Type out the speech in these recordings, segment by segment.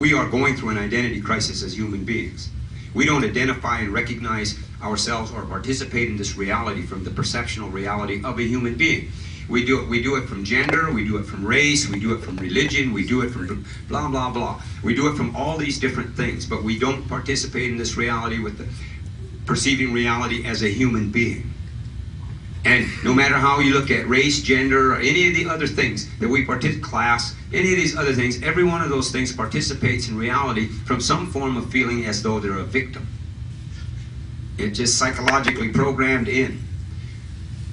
We are going through an identity crisis as human beings. We don't identify and recognize ourselves or participate in this reality from the perceptual reality of a human being. We do it from gender, we do it from race, we do it from religion, we do it from blah, blah, blah. We do it from all these different things, but we don't participate in this reality with the perceiving reality as a human being. And no matter how you look at race, gender, or any of the other things that we participate, class, any of these other things, every one of those things participates in reality from some form of feeling as though they're a victim. It's just psychologically programmed in.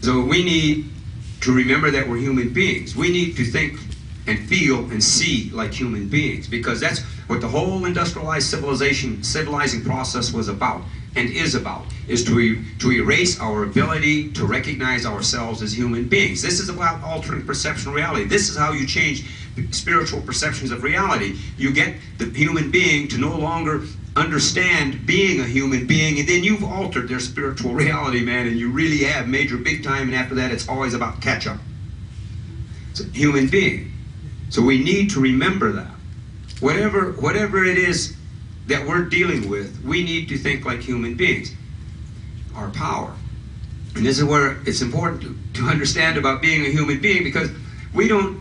So we need to remember that we're human beings. We need to think and feel and see like human beings, because that's what the whole industrialized civilizing process was about and is about, is to erase our ability to recognize ourselves as human beings. This is about altering perceptual reality. This is how you change spiritual perceptions of reality. You get the human being to no longer understand being a human being, and then you've altered their spiritual reality, man, and you really have major big time, and after that it's always about catch up. It's a human being. So we need to remember that. Whatever it is that we're dealing with, we need to think like human beings. Our power. And this is where it's important to understand about being a human being, because we don't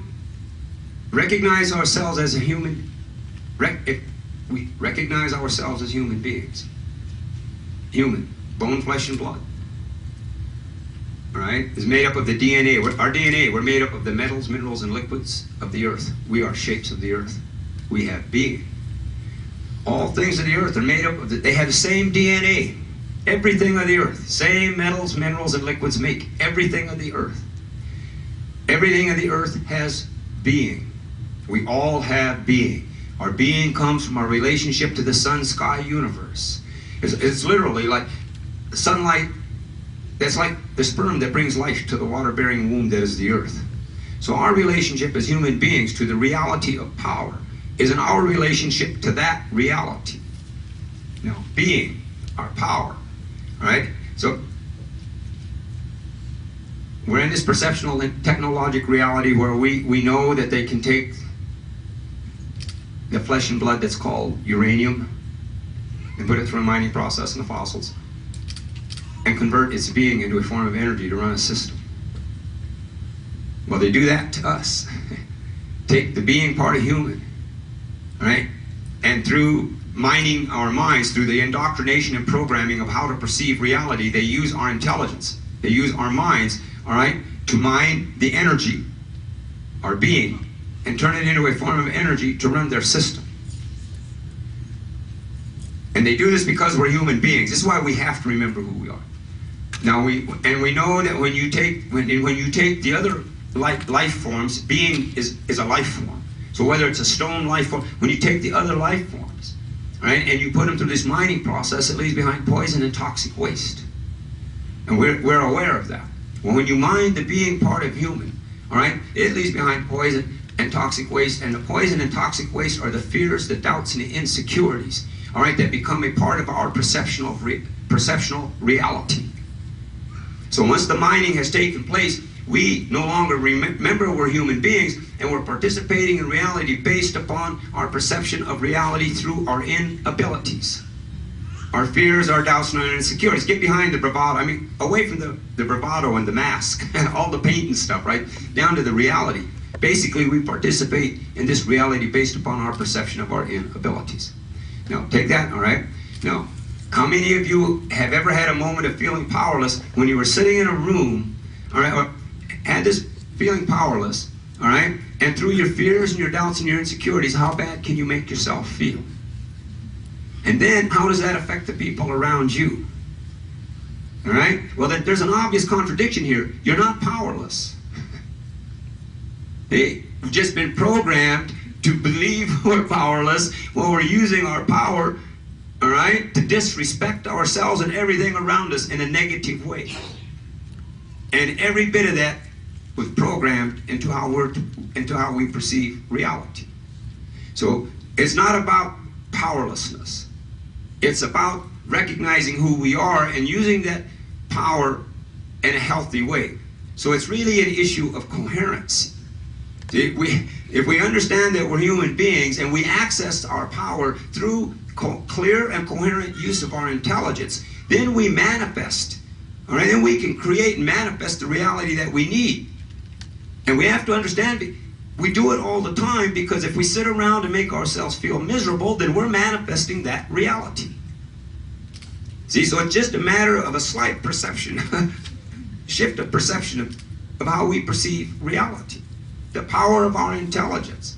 recognize ourselves as a human. If we recognize ourselves as human beings. Human. Bone, flesh, and blood. All right? Is made up of the DNA. Our DNA, we're made up of the metals, minerals, and liquids of the earth. We are shapes of the earth. We have being. All things of the earth are made up of they have the same DNA. Everything of the earth. Same metals, minerals, and liquids make everything of the earth. Everything of the earth has being. We all have being. Our being comes from our relationship to the sun, sky, universe. It's literally like sunlight. That's like the sperm that brings life to the water-bearing womb that is the earth. So our relationship as human beings to the reality of power is in our relationship to that reality. Now, being, our power, all right? So we're in this perceptual and technologic reality where we know that they can take the flesh and blood that's called uranium and put it through a mining process in the fossils and convert its being into a form of energy to run a system. Well, they do that to us. Take the being part of human, right? And through mining our minds, through the indoctrination and programming of how to perceive reality, they use our intelligence. They use our minds, all right, to mine the energy, our being, and turn it into a form of energy to run their system. And they do this because we're human beings. This is why we have to remember who we are. Now we know that when you take the other life forms, being is a life form. So whether it's a stone life form, when you take the other life forms, right, and you put them through this mining process, it leaves behind poison and toxic waste. And we're aware of that. Well, when you mine the being part of human, all right, it leaves behind poison and toxic waste, and the poison and toxic waste are the fears, the doubts, and the insecurities, all right, that become a part of our perceptual reality. So once the mining has taken place, we no longer remember we're human beings, and we're participating in reality based upon our perception of reality through our inabilities. Our fears, our doubts, and our insecurities. Get behind the bravado. I mean, away from the bravado and the mask, all the paint and stuff, right? Down to the reality. Basically, we participate in this reality based upon our perception of our inabilities. Now, take that, all right? Now, how many of you have ever had a moment of feeling powerless when you were sitting in a room, all right, or had this feeling powerless, all right? And through your fears and your doubts and your insecurities, how bad can you make yourself feel? And then, how does that affect the people around you? All right? Well, there's an obvious contradiction here. You're not powerless. Hey, we've just been programmed to believe we're powerless while we're using our power, all right, to disrespect ourselves and everything around us in a negative way. And every bit of that was programmed into how we perceive reality. So it's not about powerlessness. It's about recognizing who we are and using that power in a healthy way. So it's really an issue of coherency. See, if we understand that we're human beings and we access our power through clear and coherent use of our intelligence, then we manifest. All right, then we can create and manifest the reality that we need. And we have to understand, we do it all the time, because if we sit around and make ourselves feel miserable, then we're manifesting that reality. See, so it's just a matter of a slight perception, shift of perception of how we perceive reality. The power of our intelligence.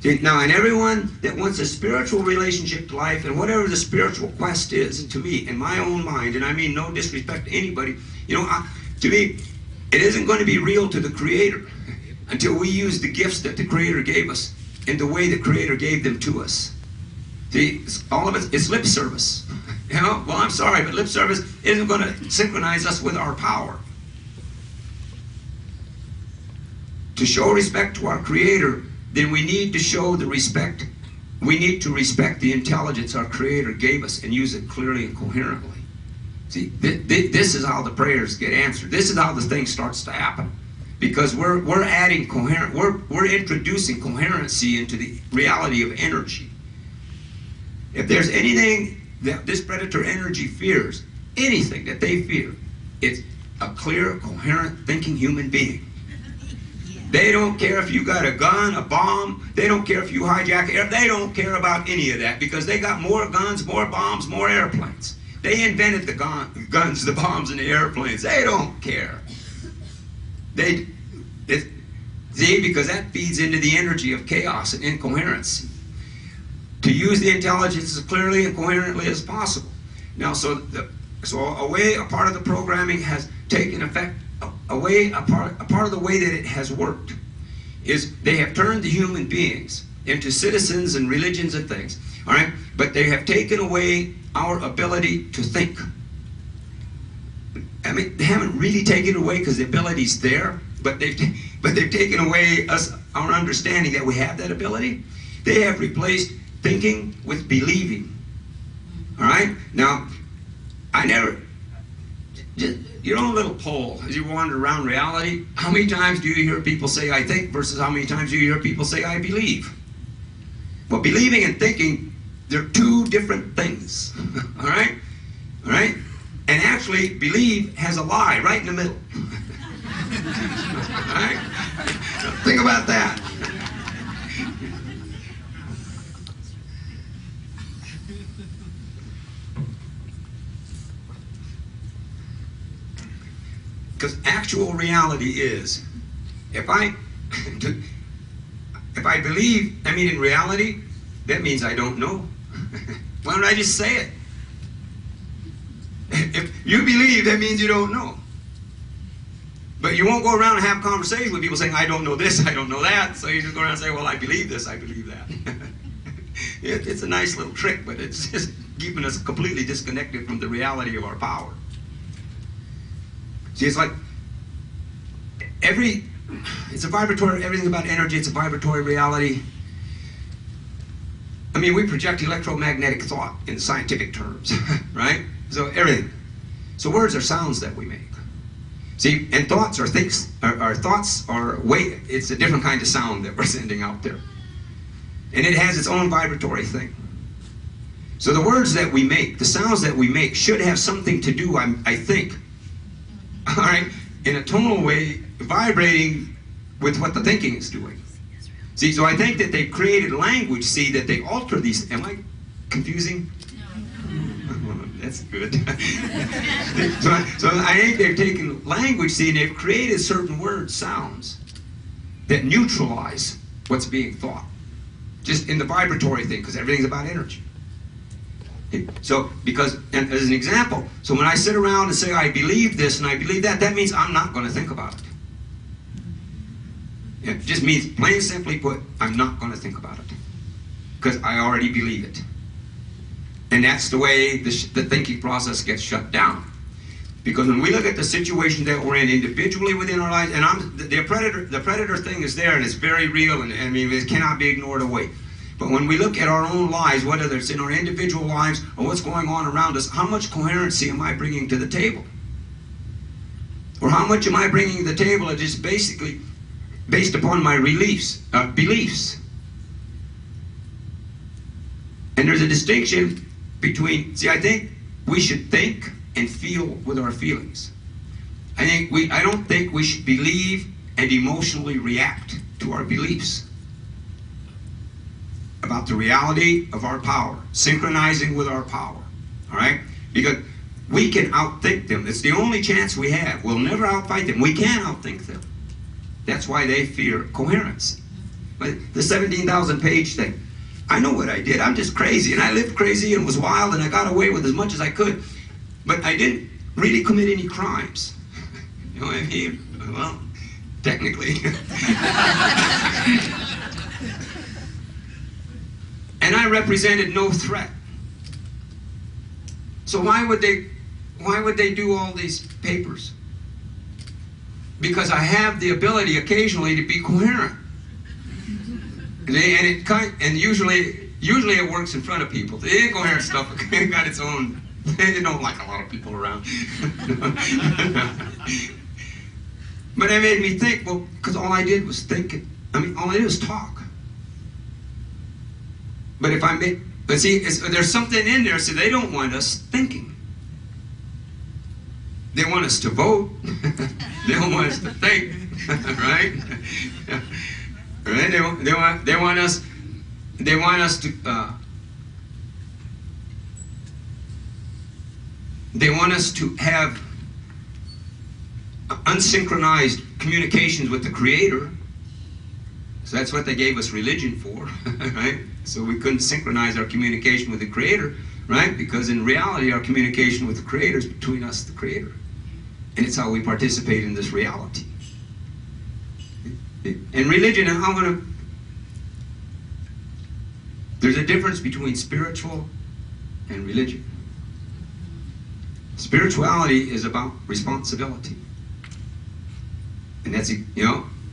See, now, and everyone that wants a spiritual relationship to life, and whatever the spiritual quest is, to me, in my own mind, and I mean no disrespect to anybody, you know, to me, it isn't going to be real to the Creator until we use the gifts that the Creator gave us in the way the Creator gave them to us. See, all of it is lip service. You know, well, I'm sorry, but lip service isn't going to synchronize us with our power. To show respect to our Creator, then we need to show the respect. We need to respect the intelligence our Creator gave us and use it clearly and coherently. See, this is how the prayers get answered. This is how the thing starts to happen. Because we're adding we're introducing coherency into the reality of energy. If there's anything that this predator energy fears, anything that they fear, it's a clear, coherent, thinking human being. They don't care if you got a gun, a bomb. They don't care if you hijack air. They don't care about any of that, because they got more guns, more bombs, more airplanes. They invented the guns, the bombs, and the airplanes. They don't care. See, because that feeds into the energy of chaos and incoherency. To use the intelligence as clearly and coherently as possible. Now, so a part of the programming has taken effect. A part of the way that it has worked is they have turned the human beings into citizens and religions and things, all right? But they have taken away our ability to think. I mean, they haven't really taken it away, because the ability's there, but they've taken away our understanding that we have that ability. They have replaced thinking with believing. All right? Now, just your own little poll as you wander around reality. How many times do you hear people say I think versus how many times do you hear people say I believe? Well, believing and thinking, they're two different things. All right? All right? And actually, believe has a lie right in the middle. All right? Think about that. Because actual reality is, if I believe, I mean in reality, that means I don't know. Why don't I just say it? If you believe, that means you don't know. But you won't go around and have conversations with people saying, I don't know this, I don't know that. So you just go around and say, well, I believe this, I believe that. It's a nice little trick, but it's just keeping us completely disconnected from the reality of our power. See, it's like it's a vibratory, everything about energy, it's a vibratory reality. I mean, we project electromagnetic thought in scientific terms, right? So everything. So words are sounds that we make. See, and thoughts are things, it's a different kind of sound that we're sending out there. And it has its own vibratory thing. So the words that we make, the sounds that we make, should have something to do, I think, all right, in a tonal way, vibrating with what the thinking is doing. See, so I think that they've created language, see, that they alter these. Am I confusing? No. That's good. so I think they've taken language, see, and they've created certain words, sounds, that neutralize what's being thought. Just in the vibratory thing, because everything's about energy. So, and as an example, so when I sit around and say I believe this and I believe that, that means I'm not going to think about it. It just means, plain simply put, I'm not going to think about it. Because I already believe it. And that's the way the thinking process gets shut down. Because when we look at the situation that we're in individually within our lives, and the predator thing is there and it's very real, and I mean, it cannot be ignored away. But when we look at our own lives, whether it's in our individual lives or what's going on around us, how much coherency am I bringing to the table? Or how much am I bringing to the table of just basically based upon my beliefs. And there's a distinction between, see, I think we should think and feel with our feelings. I don't think we should believe and emotionally react to our beliefs about the reality of our power, synchronizing with our power, all right? Because we can outthink them. It's the only chance we have. We'll never outfight them. We can outthink them. That's why they fear coherency. But the 17,000 page thing, I know what I did. I'm just crazy, and I lived crazy and was wild, and I got away with as much as I could. But I didn't really commit any crimes. You know what I mean? Well, technically. And I represented no threat. So why would they do all these papers? Because I have the ability occasionally to be coherent. And usually it works in front of people. The incoherent stuff got its own. They don't like a lot of people around. But it made me think, well, because all I did was think. All I did was talk. But see, there's something in there, so they don't want us thinking. They want us to vote. They don't want us to think, right? Right? They want us to have unsynchronized communications with the Creator. So that's what they gave us religion for, right? So we couldn't synchronize our communication with the Creator, right? Because in reality, our communication with the Creator is between us and the Creator. And it's how we participate in this reality. In religion, there's a difference between spiritual and religion. Spirituality is about responsibility. And that's,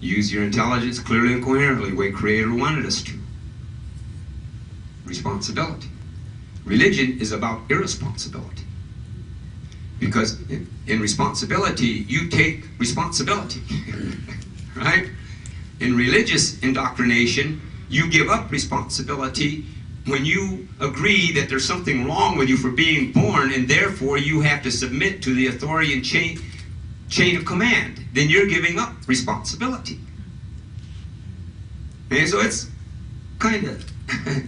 use your intelligence clearly and coherently, the way Creator wanted us to. Responsibility. Religion is about irresponsibility. Because in responsibility, you take responsibility. Right? In religious indoctrination, you give up responsibility when you agree that there's something wrong with you for being born, and therefore you have to submit to the authority and chain of command. Then you're giving up responsibility. And so it's kind of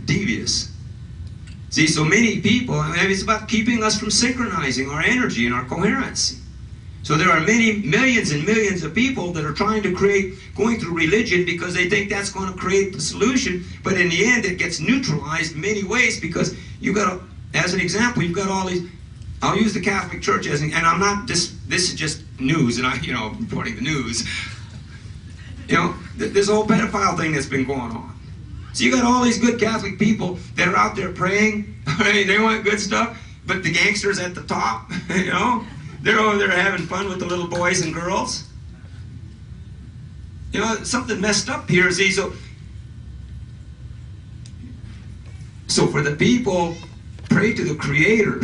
devious. See, so many people, it's about keeping us from synchronizing our energy and our coherency. So there are millions and millions of people that are trying to going through religion because they think that's going to create the solution, but in the end it gets neutralized in many ways because as an example, you've got all these, I'll use the Catholic Church as, and I'm not, this is just news, and reporting the news. This whole pedophile thing that's been going on. So you got all these good Catholic people that are out there praying, right? They want good stuff, but the gangsters at the top, they're over there having fun with the little boys and girls. Something messed up here. See, so for the people, pray to the Creator.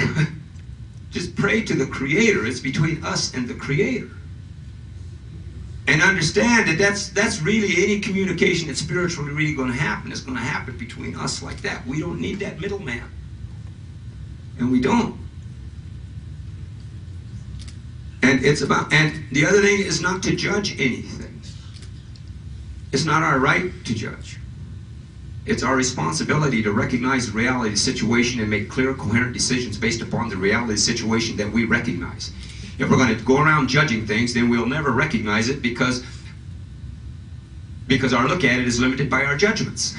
Just pray to the Creator. It's between us and the Creator. And understand that that's really any communication that's spiritually really going to happen. It's going to happen between us like that. We don't need that middleman. And we don't. And the other thing is not to judge anything. It's not our right to judge. It's our responsibility to recognize the reality of the situation and make clear, coherent decisions based upon the reality of the situation that we recognize. If we're going to go around judging things, then we'll never recognize it because our look at it is limited by our judgments.